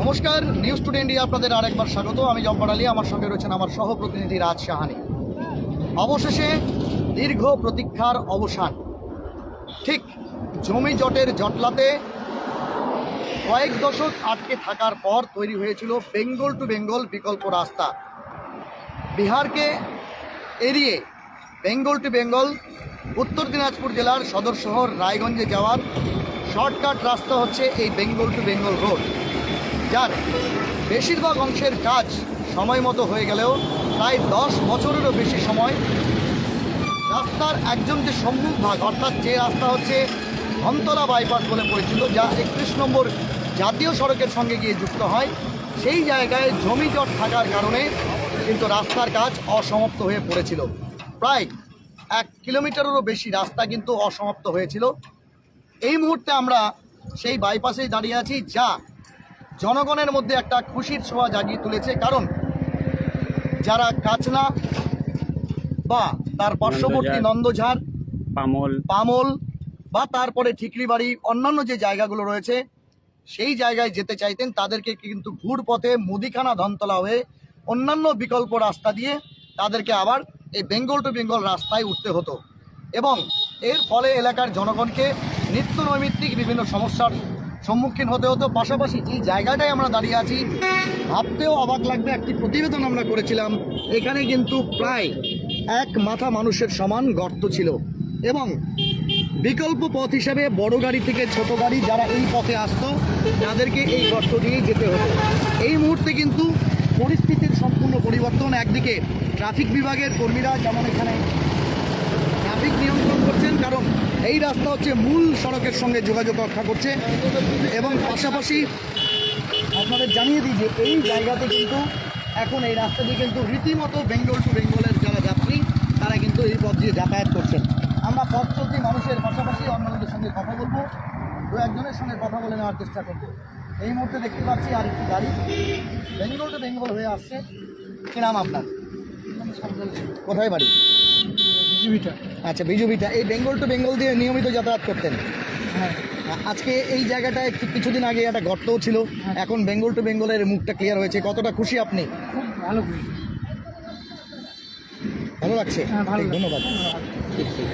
নমস্কার, news today India আপনাদের আরেকবার স্বাগত। আমি জব্বার আলী, আমার সঙ্গে রয়েছেন আমার সহপ্রতিনিধি রাজ সাহানি। অবশেষে দীর্ঘ প্রতীক্ষার অবসান। ঠিক জমি জটের জটলাতে কয়েক দশক আটকে থাকার পর তৈরি হয়েছিল বেঙ্গল টু বেঙ্গল বিকল্প রাস্তা। বিহারকে এড়িয়ে বেঙ্গল টু বেঙ্গল উত্তর দিনাজপুর জেলার সদর শহর রায়গঞ্জে যাওয়ার শর্টকাট রাস্তা হচ্ছে এই বেঙ্গল টু বেঙ্গল রোড, যার বেশিরভাগ অংশের কাজ সময় মতো হয়ে গেলেও প্রায় 10 বছরেরও বেশি সময় রাস্তার একদম যে সম্মুখ ভাগ, অর্থাৎ যে রাস্তা হচ্ছে ধনতলা বাইপাস বলে পরিচিত, যা 31 নম্বর জাতীয় সড়কের সঙ্গে গিয়ে যুক্ত হয়, সেই জায়গায় জমি জট থাকার কারণে কিন্তু রাস্তার কাজ অসমাপ্ত হয়ে পড়েছিল। প্রায় 1 কিলোমিটারেরও বেশি রাস্তা কিন্তু অসমাপ্ত হয়েছিল। এই মুহূর্তে আমরা সেই বাইপাসেই দাঁড়িয়ে আছি, যা জনগণের মধ্যে একটা খুশির ছোঁয়া জাগিয়ে তুলেছে। কারণ যারা কাচনা বা তার পার্শ্ববর্তী নন্দঝাড়, পামল বা তারপরে ঠিকরিবাড়ি, অন্যান্য যে জায়গাগুলো রয়েছে সেই জায়গায় যেতে চাইতেন, তাদেরকে কিন্তু ঘুর পথে মুদিখানা ধনতলা হয়ে অন্যান্য বিকল্প রাস্তা দিয়ে তাদেরকে আবার এই বেঙ্গল টু বেঙ্গল রাস্তায় উঠতে হতো, এবং এর ফলে এলাকার জনগণকে নিত্য নৈমিত্তিক বিভিন্ন সমস্যার সম্মুখীন হতে হতো। পাশাপাশি যে জায়গাটায় আমরা দাঁড়িয়ে আছি, ভাবতেও অবাক লাগবে, একটি প্রতিবেদন আমরা করেছিলাম, এখানে কিন্তু প্রায় 1 মাথা মানুষের সমান গর্ত ছিল, এবং বিকল্প পথ হিসেবে বড় গাড়ি থেকে ছোট গাড়ি যারা এই পথে আসতো তাদেরকে এই গর্ত দিয়েই যেতে হতো। এই মুহূর্তে কিন্তু পরিস্থিতির সম্পূর্ণ পরিবর্তন। একদিকে ট্রাফিক বিভাগের কর্মীরা যেমন এখানে ট্রাফিক নিয়ন্ত্রণ করছেন, কারণ এই রাস্তা হচ্ছে মূল সড়কের সঙ্গে যোগাযোগ রক্ষা করছে, এবং পাশাপাশি আপনাদের জানিয়ে দিই যে এই জায়গাতে কিন্তু এখন এই রাস্তা দিয়ে কিন্তু রীতিমতো বেঙ্গল টু বেঙ্গলের যারা যাত্রী তারা কিন্তু এই পথ দিয়ে যাতায়াত করছেন। আমরা পথ চলতি মানুষের পাশাপাশি অন্যদের সঙ্গে কথা বলবো, দু একজনের সঙ্গে কথা বলে নেওয়ার চেষ্টা করবো। এই মুহূর্তে দেখতে পাচ্ছি আর একটি গাড়ি বেঙ্গল টু বেঙ্গল হয়ে আসছে। কি নাম আপনার? কোথায় বাড়ি? বিজুভিটা। আচ্ছা, বিজুভিটা। এই বেঙ্গল টু বেঙ্গল দিয়ে নিয়মিত যাতায়াত করতেন? হ্যাঁ। আজকে এই জায়গাটায় কিছুদিন আগে একটা গর্তও ছিল, এখন বেঙ্গল টু বেঙ্গলের মুখটা ক্লিয়ার হয়েছে, কতটা খুশি আপনি? খুব ভালো খুশি। ভালো লাগছে? হ্যাঁ, ভালো। ধন্যবাদ। ঠিক ঠিক।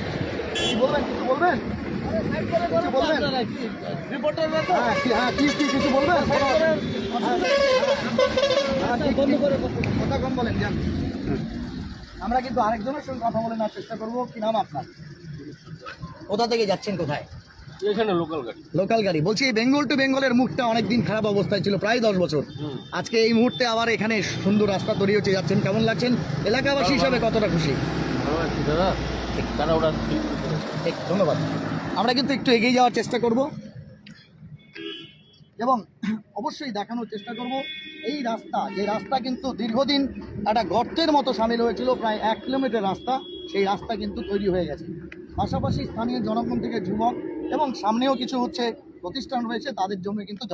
কি বলবেন? কিছু বলবেন? কিছু বলবেন? হ্যাঁ, কিছু বলবেন? কথা কম বলেন, যান। আমরা কিন্তু আরেকজনের সঙ্গে কথা বলে নেওয়ার চেষ্টা করবো। কি নাম আপনার? কোথা থেকে যাচ্ছেন, কোথায়? এখানে লোকাল গাড়ি। লোকাল গাড়ি। বলছি, এই বেঙ্গল টু বেঙ্গলের মুখটা অনেকদিন খারাপ অবস্থায় ছিল, প্রায় 10 বছর। আজকে এই মুহূর্তে আবার এখানে সুন্দর রাস্তা তৈরি হচ্ছে, যাচ্ছেন, কেমন লাগছেন? এলাকাবাসী হিসাবে কতটা খুশি? ভালো লাগছে দাদা, তারা ওরা ঠিক, ধন্যবাদ। আমরা কিন্তু একটু এগিয়ে যাওয়ার চেষ্টা করব এবং অবশ্যই দেখানোর চেষ্টা করব এই রাস্তা, যে রাস্তা কিন্তু দীর্ঘদিন একটা গর্তের মতো সামিল হয়েছিল, প্রায় 1 কিলোমিটার রাস্তা, সেই রাস্তা কিন্তু তৈরি হয়ে গেছে। পাশাপাশি স্থানীয় জনগণ থেকে যুবক এবং সামনেও কিছু হচ্ছে প্রতিষ্ঠান রয়েছে, তাদের জন্য কিন্তু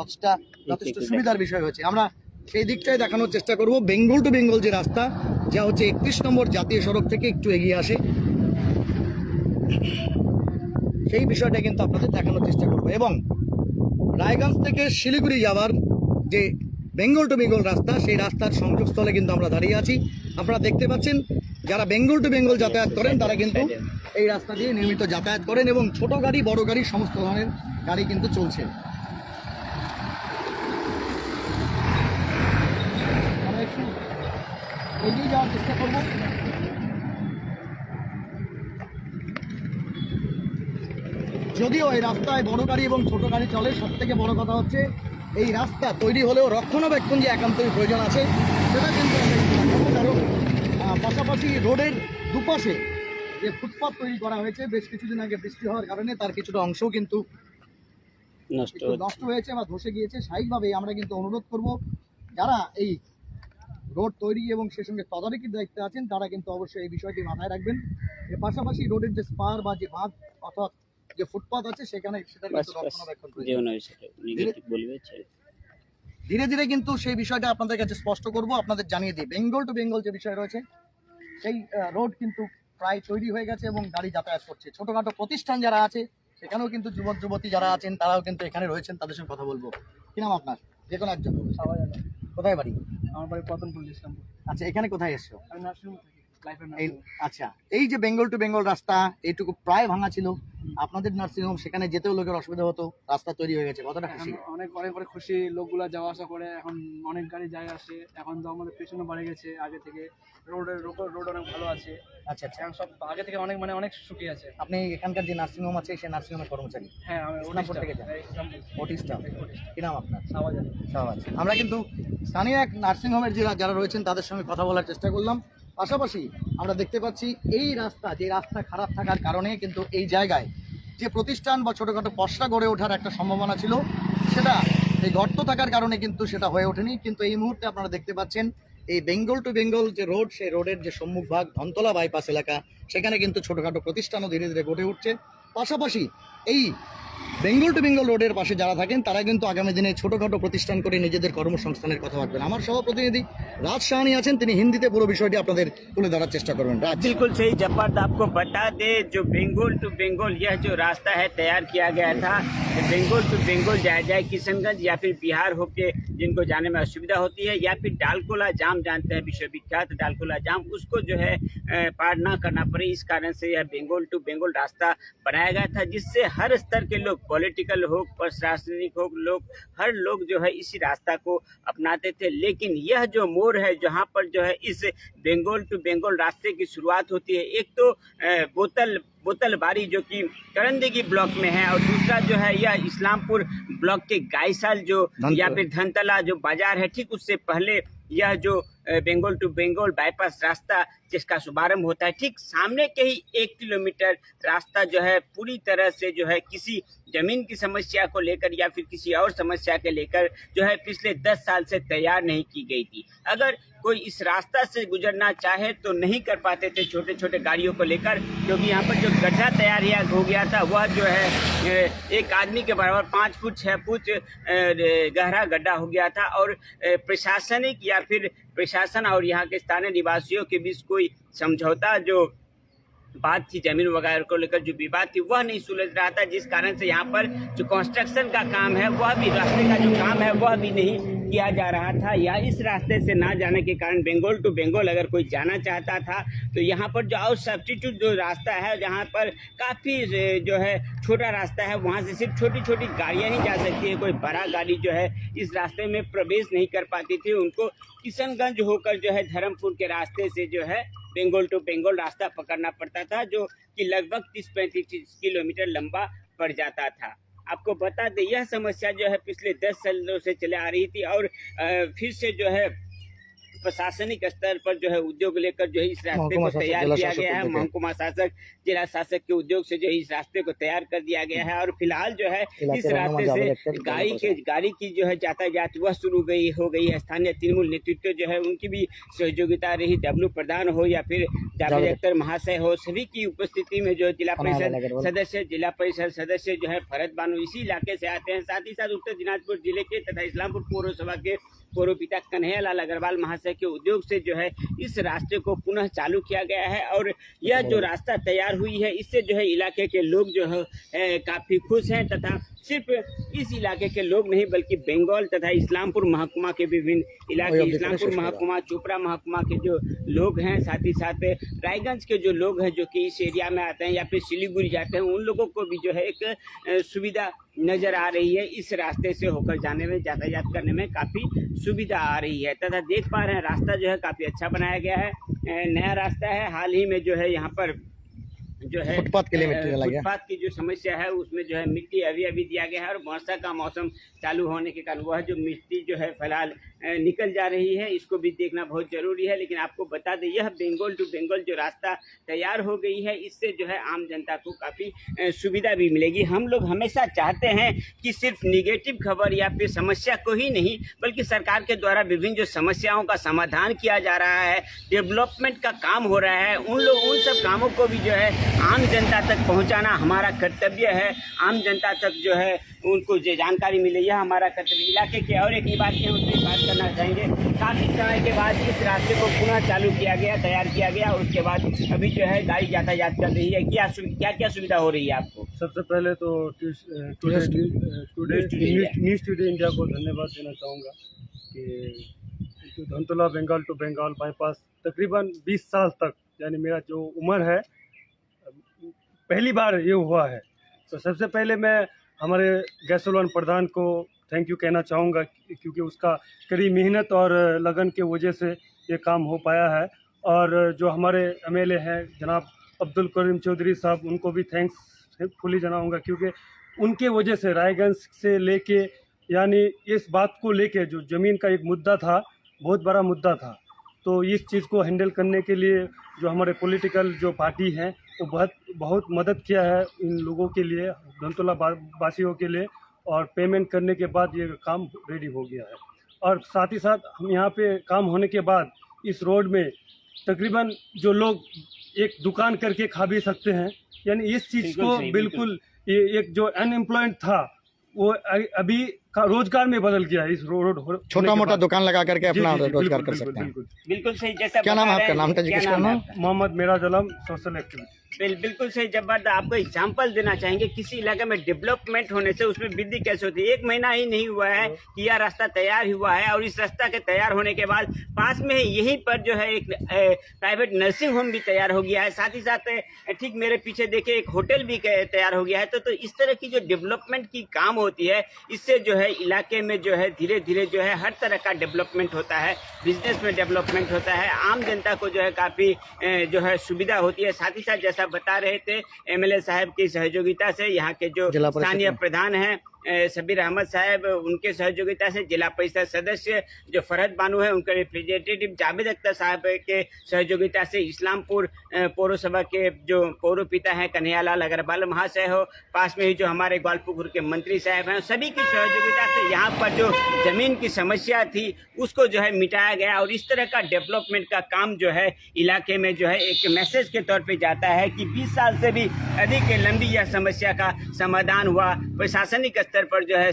যথেষ্ট সুবিধার বিষয় হয়েছে। আমরা সেই দিকটাই দেখানোর চেষ্টা করব। বেঙ্গল টু বেঙ্গল যে রাস্তা, যা হচ্ছে 31 নম্বর জাতীয় সড়ক থেকে একটু এগিয়ে আসে, সেই বিষয়টা কিন্তু আপনাদের দেখানোর চেষ্টা করব। এবং রায়গঞ্জ থেকে শিলিগুড়ি যাওয়ার যে বেঙ্গল টু বেঙ্গল রাস্তা, সেই রাস্তার সংযোগস্থলে কিন্তু আমরা দাঁড়িয়ে আছি। আপনারা দেখতে পাচ্ছেন, যারা বেঙ্গল টু বেঙ্গল যাতায়াত করেন তারা কিন্তু এই রাস্তা দিয়ে নিয়মিত যাতায়াত করেন, এবং ছোট গাড়ি বড় গাড়ি সমস্ত ধরনের গাড়ি কিন্তু চলছে। আমরা একটু এগিয়ে যাওয়ার চেষ্টা করব। যদিও এই রাস্তায় বড় গাড়ি এবং ছোট গাড়ি চলে, সব থেকে বড় কথা হচ্ছে এই রাস্তা তৈরি হলেও রক্ষণাবেক্ষণ যে একান্তই প্রয়োজন আছে, সেটা কিন্তু আমরা একটু দেখাবো। কারণ পাশাপাশি রোডের দুপাশে যে ফুটপাথ তৈরি করা হয়েছে বেশ কিছুদিন আগে বৃষ্টি হওয়ার কারণে, তার কিছুটা অংশও কিন্তু নষ্ট হয়েছে বা ধসে গিয়েছে। স্বাভাবিকভাবেই আমরা কিন্তু অনুরোধ করব, যারা এই রোড তৈরি এবং সে সঙ্গে তদারকির দায়িত্বে আছেন, তারা কিন্তু অবশ্যই এই বিষয়টি মাথায় রাখবেন। এর পাশাপাশি রোডের যে স্পার বা যে বাঁধ অর্থাৎ যে ফুটপাথ আছে, সেখানে সেটার কিন্তু রক্ষণাবেক্ষণ ধীরে ধীরে কিন্তু সেই বিষয়টা আপনাদের কাছে স্পষ্ট করব, আপনাদের জানিয়ে দিই। বেঙ্গল টু বেঙ্গল যে বিষয় রয়েছে, সেই রোড কিন্তু প্রায় তৈরি হয়ে গেছে এবং গাড়ি যাতায়াত করছে। ছোটখাটো প্রতিষ্ঠান যারা আছে, সেখানেও কিন্তু যুবক যুবতী যারা আছেন তারাও কিন্তু এখানে রয়েছেন, তাদের সঙ্গে কথা বলবো। কি নাম আপনার? যে কোনো একজন। কোথায় বাড়ি? আমার বাড়ি পতনপুর ইসলামপুর। আচ্ছা, এখানে কোথায় এসছো? আমি নার্সিংহোম থাকি, লাইফের এই নার্সিংহোম। আচ্ছা, এই যে বেঙ্গল টু বেঙ্গল রাস্তা এইটুকু প্রায় ভাঙা ছিল, আপনাদের নার্সিংহোম সেখানে যেতেও লোকের অসুবিধা হতো, রাস্তা তৈরি হয়ে গেছে, কতটা এখন খুশি? অনেক অনেক অনেক খুশি, লোকগুলা যাওয়া আসা করে, এখন অনেক গাড়ি যায় আসে। এখন তো আমাদের পেছনে বাড়ে গেছে আগে থেকে, রোড অনেক ভালো আছে। আচ্ছা আচ্ছা, এখন সব আগে থেকে অনেক অনেক সুখী আছে। আপনি এখানকার যে নার্সিংহোম আছে সেই নার্সিংহোমের কর্মচারী? হ্যাঁ, আমি ইসলামপুর থেকে যান? ওটি স্টাফ। কি নাম আপনার? সাবাজার। শাহবাজ। আমরা কিন্তু স্থানীয় এক নার্সিংহোমের যারা রয়েছেন তাদের সঙ্গে কথা বলার চেষ্টা করলাম। পাশাপাশি আমরা দেখতে পাচ্ছি এই রাস্তা খারাপ থাকার কারণে কিন্তু এই জায়গায় যে প্রতিষ্ঠান বা ছোটোখাটো পসরা গড়ে ওঠার একটা সম্ভাবনা ছিল, সেটা এই গর্ত থাকার কারণে কিন্তু সেটা হয়ে ওঠেনি। কিন্তু এই মুহূর্তে আপনারা দেখতে পাচ্ছেন এই বেঙ্গল টু বেঙ্গল যে রোড, সেই রোডের যে সম্মুখভাগ ধনতলা বাইপাস এলাকা, সেখানে কিন্তু ছোটোখাটো প্রতিষ্ঠানও ধীরে ধীরে গড়ে উঠছে। পাশাপাশি এই বেঙ্গল টু বেঙ্গল রোডের পাশে যারা থাকেন তারা কিন্তু আগামী দিনে ছোটোখাটো প্রতিষ্ঠান করে নিজেদের কর্মসংস্থানের কথা ভাববেন। আমার সহপ্রতিনিধি রাজ সাহানি আছেন, তিনি হিন্দিতে পুরো বিষয়টি আপনাদের তুলে ধরার চেষ্টা করবেন। রাজ। बिल्कुल सही जब्बार, आपको बता दे जो बेंगोल टू बेंगोल यह जो रास्ता है तैयार किया गया था, बेंगोल टू बेंगोल जाए किशनगंज या फिर बिहार होके जिनको जाने में असुविधा होती है, या फिर डालकोला जाम जानते हैं, विश्वविख्यात डालकोला जाम, उसको जो है पार ना करना पड़े, इस कारण से यह बेंगोल टू बेंगोल रास्ता बनाया गया था, जिससे हर स्तर के लोग, पॉलिटिकल हो, प्रशासनिक हो, हर लोग जो है इसी रास्ता को अपनाते थे। लेकिन यह जो मोड़ है जहाँ पर जो है इस बेंगोल टू बेंगोल रास्ते की शुरुआत होती है, एक तो बोतलबारी जो कि करंदगी ब्लॉक में है, और दूसरा जो है यह इस्लामपुर ब्लॉक के गायसाल जो या फिर धनतला जो बाजार है, ठीक उससे पहले यह जो बेंगोल टू बेंगोल बाईपास रास्ता जिसका शुभारंभ होता है, ठीक सामने के ही 1 किलोमीटर रास्ता जो है पूरी तरह से जो है किसी जमीन की समस्या को लेकर या फिर किसी और समस्या के लेकर जो है पिछले 10 साल से तैयार नहीं की गई थी। अगर कोई इस रास्ता से गुजरना चाहे तो नहीं कर पाते थे छोटे छोटे गाड़ियों को लेकर, क्योंकि यहाँ पर जो गड्ढा तैयार हो गया था वह जो है एक आदमी के बराबर 5 फुट 6 फुट गहरा गड्ढा हो गया था। और प्रशासनिक या फिर प्रशासन और यहाँ के स्थानीय निवासियों के बीच कोई समझौता जो बात थी जमीन वगैरह को लेकर, जो विवाद थी वह नहीं सुलझ रहा था, जिस कारण से यहाँ पर जो कंस्ट्रक्शन का काम है वह भी, रास्ते का जो काम है वह भी नहीं किया जा रहा था। या इस रास्ते से ना जाने के कारण बेंगोल टू बेंगोल अगर कोई जाना चाहता था तो यहाँ पर जो और सब्स्टिट्यूट जो रास्ता है, जहाँ पर काफ़ी जो है छोटा रास्ता है, वहाँ से सिर्फ छोटी छोटी गाड़ियाँ ही जा सकती है, कोई बड़ा गाड़ी जो है इस रास्ते में प्रवेश नहीं कर पाती थी। उनको किशनगंज होकर जो है धर्मपुर के रास्ते से जो है बेंगोल टू बेंगोल रास्ता पकड़ना पड़ता था, जो कि लगभग 30-35 किलोमीटर लंबा पड़ जाता था। आपको बता दें यह समस्या जो है पिछले 10 सालों से चले आ रही थी, और फिर से जो है प्रशासनिक स्तर पर जो है उद्योग लेकर जो है इस रास्ते को तैयार किया गया है। महकुमा शासक, जिला शासक के उद्योग से जो है इस रास्ते को तैयार कर दिया गया है, और फिलहाल जो है इस रास्ते से गाड़ी की जो है यातायात वह शुरू हो गई है। स्थानीय तृणमूल नेतृत्व जो है उनकी भी सहयोगिता रही, डब्लू प्रधान हो या फिर जावेद अख्तर महाशय हो, सभी की उपस्थिति में जो जिला परिषद सदस्य जो है फरत बानो इसी इलाके से आते हैं। साथ ही साथ उत्तर दिनाजपुर जिले के तथा इस्लामपुर पौरसभा के पौर पिता कन्हैयालाल अग्रवाल महाशय के उद्योग से जो है इस रास्ते को पुनः चालू किया गया है। और यह जो रास्ता तैयार हुई है इससे जो है इलाके के लोग जो है काफ़ी खुश हैं, तथा सिर्फ इस इलाके के लोग नहीं बल्कि बंगाल तथा इस्लामपुर महकुमा के विभिन्न इलाके, इस्लामपुर महकुमा, चोपड़ा महकुमा के जो लोग हैं, साथ ही साथ रायगंज के जो लोग हैं जो कि इस एरिया में आते हैं या फिर सिलीगुड़ी जाते हैं, उन लोगों को भी जो है एक सुविधा नज़र आ रही है। इस रास्ते से होकर जाने में, यातायात करने में काफ़ी सुविधा आ रही है। तथा देख पा रहे हैं रास्ता जो है काफ़ी अच्छा बनाया गया है, नया रास्ता है। हाल ही में जो है यहाँ पर जो है फुटपाथ के लिए मिट्टी लगा, फुटपाथ की जो समस्या है उसमें जो है मिट्टी अभी दिया गया है, और वर्षा का मौसम चालू होने के कारण वह जो मिट्टी जो है फिलहाल निकल जा रही है, इसको भी देखना बहुत जरूरी है। लेकिन आपको बता दें यह बंगाल टू बंगाल जो रास्ता तैयार हो गई है, इससे जो है आम जनता को काफ़ी सुविधा भी मिलेगी। हम लोग हमेशा चाहते हैं कि सिर्फ निगेटिव खबर या फिर समस्या को ही नहीं बल्कि सरकार के द्वारा विभिन्न जो समस्याओं का समाधान किया जा रहा है, डेवलपमेंट का काम हो रहा है, उन सब कामों को भी जो है आम जनता तक पहुंचाना हमारा कर्तव्य है। आम जनता तक जो है उनको जो जानकारी मिले, यह हमारा कर्तव्य। इलाके के और एक निवासी हैं, उससे बात करना चाहेंगे। काफ़ी समय के बाद इस रास्ते को पुनः चालू किया गया, तैयार किया गया, उसके बाद अभी जो है गाड़ी यातायात कर रही है। क्या सुविधा हो रही है आपको? सबसे पहले तो न्यूज़ टुडे इंडिया को धन्यवाद देना चाहूँगा कि जो धनतोला बंगाल टू बंगाल बाईपास तकरीबन 20 साल तक, यानी मेरा जो उम्र है, पहली बार ये हुआ है। तो सबसे पहले मैं हमारे गैसोलन प्रधान को थैंक यू कहना चाहूँगा, क्योंकि उसका कड़ी मेहनत और लगन के वजह से ये काम हो पाया है। और जो हमारे एमएलए हैं जनाब अब्दुल करीम चौधरी साहब, उनको भी थैंक्स फुली जनाऊँगा, क्योंकि उनके वजह से रायगंज से लेके, यानी इस बात को लेके जो ज़मीन का एक मुद्दा था, बहुत बड़ा मुद्दा था, तो इस चीज़ को हैंडल करने के लिए जो हमारे पॉलिटिकल जो पार्टी हैं वो बहुत मदद किया है इन लोगों के लिए, धनतोला वासियों के लिए। और पेमेंट करने के बाद ये काम रेडी हो गया है। और साथ ही साथ हम यहाँ पे काम होने के बाद इस रोड में तकरीबन जो लोग एक दुकान करके खा भी सकते हैं, यानी इस चीज़ को बिल्कुल ये एक जो अनएम्प्लॉयड था वो अभी रोजगार में बदल गया है। इस रोड छोटा मोटा दुकान लगा करके अपना रोजगार कर सकते हैं। बिल्कुल सही। जैसा क्या नाम है आपका? नाम मोहम्मद मेराज आलम, सोशल एक्टिविस्ट। बिल्कुल सही। जब बात आपको एग्जाम्पल देना चाहेंगे, किसी इलाके में डेवलपमेंट होने से उसमें वृद्धि कैसे होती है। 1 महीना ही नहीं हुआ है कि यह रास्ता तैयार हुआ है, और इस रास्ता के तैयार होने के बाद पास में यहीं पर जो है एक प्राइवेट नर्सिंग होम भी तैयार हो गया है। साथ ही साथ ठीक मेरे पीछे देखिए एक होटल भी तैयार हो गया है। तो इस तरह की जो डेवलपमेंट की काम होती है, इससे जो है इलाके में जो है धीरे धीरे जो है हर तरह का डेवलपमेंट होता है, बिजनेस में डेवलपमेंट होता है, आम जनता को जो है काफ़ी जो है सुविधा होती है। साथ ही साथ जैसा बता रहे थे एमएलए साहब की सहयोगिता से, यहाँ के जो स्थानीय प्रधान हैं सबीर अहमद साहब, उनके सहयोगिता से, जिला परिषद सदस्य जो फरहद बानू है, उनके रिप्रेजेंटेटिव जावेद अख्तर साहब के सहयोगिता से, इस्लामपुर पौरसभा के जो पौरपिता हैं कन्हैयालाल अग्रवाल महाशय हो, पास में ही जो हमारे ग्वालपुर के मंत्री साहब हैं, सभी की सहयोगिता से यहाँ पर जो जमीन की समस्या थी उसको जो है मिटाया गया। और इस तरह का डेवलपमेंट का काम जो है इलाके में जो है एक मैसेज के तौर पर जाता है कि 20 साल से भी अधिक लंबी यह समस्या का समाधान हुआ। प्रशासनिक स्तर पर जो है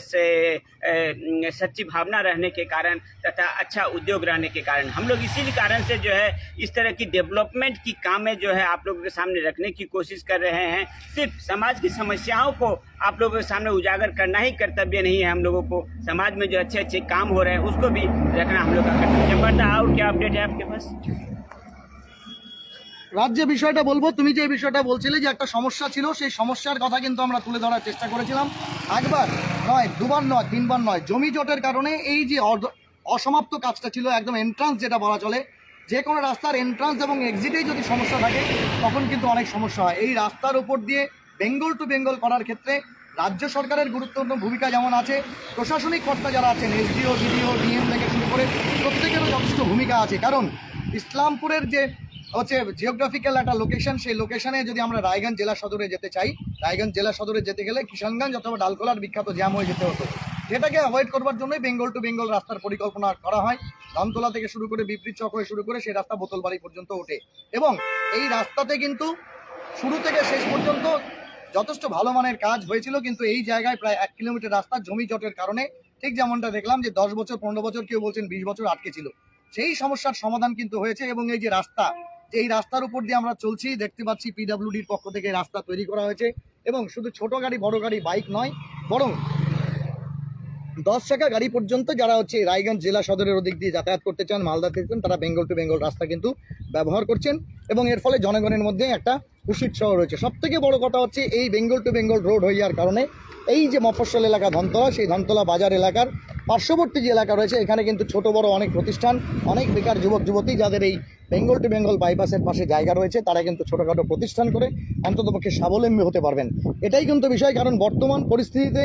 सच्ची भावना रहने के कारण तथा अच्छा उद्योग रहने के कारण हम लोग इसी कारण से जो है इस तरह की डेवलपमेंट की काम में जो है आप लोगों के सामने रखने की कोशिश कर रहे हैं। सिर्फ समाज की समस्याओं को आप लोगों के सामने उजागर करना ही कर्तव्य नहीं है। हम लोगों को समाज में जो अच्छे अच्छे काम हो रहे हैं उसको भी रखना हम लोग का कर्तव्य है। और क्या अपडेट है आपके पास? রাজ্যে বিষয়টা বলবো, তুমি যে বিষয়টা বলছিলে যে একটা সমস্যা ছিল, সেই সমস্যার কথা কিন্তু আমরা তুলে ধরার চেষ্টা করেছিলাম। একবার নয়, দুবার নয়, 3বার নয়। জমি জটের কারণে এই যে অসমাপ্ত কাজটা ছিল, একদম এন্ট্রান্স যেটা বলা চলে, যে কোনো রাস্তার এন্ট্রান্স এবং এক্সিটেই যদি সমস্যা থাকে তখন কিন্তু অনেক সমস্যা হয়। এই রাস্তার উপর দিয়ে বেঙ্গল টু বেঙ্গল করার ক্ষেত্রে রাজ্য সরকারের গুরুত্বপূর্ণ ভূমিকা যেমন আছে, প্রশাসনিক কর্তা যারা আছেন, এসডিও, বিডিও, ডিএম থেকে শুরু করে প্রত্যেকেরও যথেষ্ট ভূমিকা আছে। কারণ ইসলামপুরের যে হচ্ছে জিওগ্রাফিক্যাল একটা লোকেশন, সেই লোকেশনে যদি আমরা রায়গঞ্জ জেলা সদরে যেতে চাই, রায়গঞ্জ জেলা সদরে যেতে গেলে কিষানগঞ্জ অথবা ডালখোলার বিখ্যাত জ্যাম হয়ে যেতে হতো, যেটাকে অ্যাভয়েড করবার জন্যই বেঙ্গল টু বেঙ্গল রাস্তার পরিকল্পনা করা হয়। ধনতলা থেকে শুরু করে বিপরীত চক হয়ে শুরু করে সেই রাস্তা বোতলবাড়ি পর্যন্ত ওঠে। এবং এই রাস্তাতে কিন্তু শুরু থেকে শেষ পর্যন্ত যথেষ্ট ভালো মানের কাজ হয়েছিল, কিন্তু এই জায়গায় প্রায় 1 কিলোমিটার রাস্তা জমি জটের কারণে, ঠিক যেমনটা দেখলাম যে 10 বছর 15 বছর, কেউ বলছেন 20 বছর আটকে ছিল, সেই সমস্যার সমাধান কিন্তু হয়েছে। এবং এই যে রাস্তা, এই রাস্তার উপর দিয়ে আমরা চলছি, দেখতে পাচ্ছি পিডব্লিউডির পক্ষ থেকে রাস্তা তৈরি করা হয়েছে। এবং শুধু ছোট গাড়ি, বড় গাড়ি, বাইক নয়, বরং 10 চাকা গাড়ি পর্যন্ত যারা হচ্ছে রায়গঞ্জ জেলা সদরের ওদিক দিয়ে যাতায়াত করতে চান, মালদা থেকে চান, তারা বেঙ্গল টু বেঙ্গল রাস্তা কিন্তু ব্যবহার করছেন। এবং এর ফলে জনগণের মধ্যে একটা খুশির শহর রয়েছে। সব থেকে বড় কথা হচ্ছে এই বেঙ্গল টু বেঙ্গল রোড হয়ে যাওয়ার কারণে এই যে মফস্বল এলাকা ধনতলা, সেই ধনতলা বাজার এলাকার পার্শ্ববর্তী যে এলাকা রয়েছে, এখানে কিন্তু ছোট বড় অনেক প্রতিষ্ঠান, অনেক বেকার যুবক যুবতী যাদের এই বেঙ্গল টু বেঙ্গল বাইপাসের পাশে জায়গা রয়েছে, তারা কিন্তু ছোটোখাটো প্রতিষ্ঠান করে অন্ততপক্ষে স্বাবলম্বী হতে পারবেন। এটাই কিন্তু বিষয়। কারণ বর্তমান পরিস্থিতিতে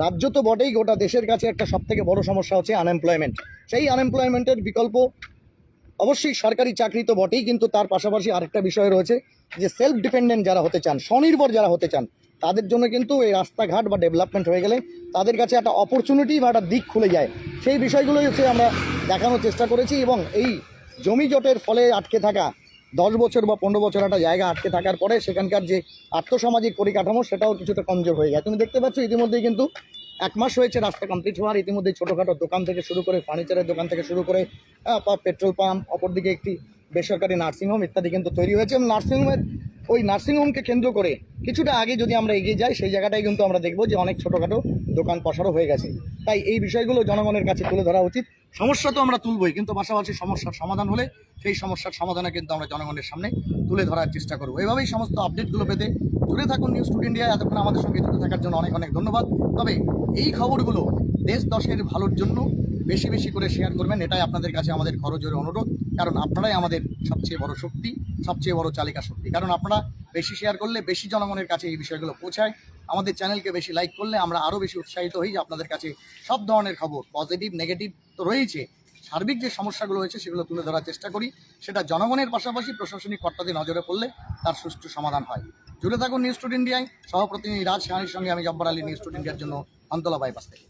রাজ্য তো বটেই, গোটা দেশের কাছে একটা সবথেকে বড় সমস্যা হচ্ছে আনএমপ্লয়মেন্ট। সেই আনএমপ্লয়মেন্টের বিকল্প অবশ্যই সরকারি চাকরি তো বটেই, কিন্তু তার পাশাপাশি আরেকটা বিষয় রয়েছে যে সেলফ ডিপেন্ডেন্ট যারা হতে চান, স্বনির্ভর যারা হতে চান, তাদের জন্য কিন্তু এই রাস্তাঘাট বা ডেভেলপমেন্ট হয়ে গেলে তাদের কাছে একটা অপরচুনিটি বা একটা দিক খুলে যায়। সেই বিষয়গুলোই হচ্ছে আমরা দেখানোর চেষ্টা করেছি। এবং এই জমি জটের ফলে আটকে থাকা 10 বছর বা 15 বছর একটা জায়গা আটকে থাকার পরে সেখানকার যে আর্থসামাজিক পরিকাঠামো সেটাও কিছুটা কমজোর হয়ে যায়। তুমি দেখতে পাচ্ছ ইতিমধ্যেই কিন্তু 1 মাস হয়েছে রাস্তা কমপ্লিট হওয়ার, ইতিমধ্যেই ছোটোখাটো দোকান থেকে শুরু করে ফার্নিচারের দোকান থেকে শুরু করে পেট্রোল পাম্প, অপরদিকে একটি বেসরকারি নার্সিংহোম ইত্যাদি কিন্তু তৈরি হয়েছে। এবং ওই নার্সিংহোমকে কেন্দ্র করে কিছুটা আগে যদি আমরা এগিয়ে যাই সেই জায়গাটায় কিন্তু আমরা দেখব যে অনেক ছোটোখাটো দোকান পসারও হয়ে গেছে। তাই এই বিষয়গুলো জনগণের কাছে তুলে ধরা উচিত। সমস্যা তো আমরা তুলবই, কিন্তু পাশাপাশি সমস্যার সমাধান হলে সেই সমস্যার সমাধানে কিন্তু আমরা জনগণের সামনে তুলে ধরার চেষ্টা করব। এভাবেই সমস্ত আপডেটগুলো পেতে জুড়ে থাকুন নিউজ টুডে ইন্ডিয়া। এতক্ষণ আমাদের সঙ্গে জুড়ে থাকার জন্য অনেক অনেক ধন্যবাদ। তবে এই খবরগুলো দেশ দশের ভালোর জন্য বেশি বেশি করে শেয়ার করবেন, এটাই আপনাদের কাছে আমাদের করজোরে অনুরোধ। কারণ আপনারাই আমাদের সবচেয়ে বড় শক্তি, সবচেয়ে বড় চালিকা শক্তি। কারণ আপনারা বেশি শেয়ার করলে বেশি জনগণের কাছে এই বিষয়গুলো পৌঁছায়। আমাদের চ্যানেলকে বেশি লাইক করলে আমরা আরও বেশি উৎসাহিত হই যে আপনাদের কাছে সব ধরনের খবর, পজিটিভ নেগেটিভ তো রয়েছে, সার্বিক যে সমস্যাগুলো হয়েছে সেগুলো তুলে ধরার চেষ্টা করি। সেটা জনগণের পাশাপাশি প্রশাসনিক কর্তাদের নজরে পড়লে তার সুষ্ঠু সমাধান হয়। জুড়ে থাকুন নিউজ টুডে ইন্ডিয়ায়। সহপ্রতিনিধি রাজ সাহানির সঙ্গে আমি জব্বার আলী, নিউজ টুডে ইন্ডিয়ার জন্য আমতলা বাইপাস থেকে।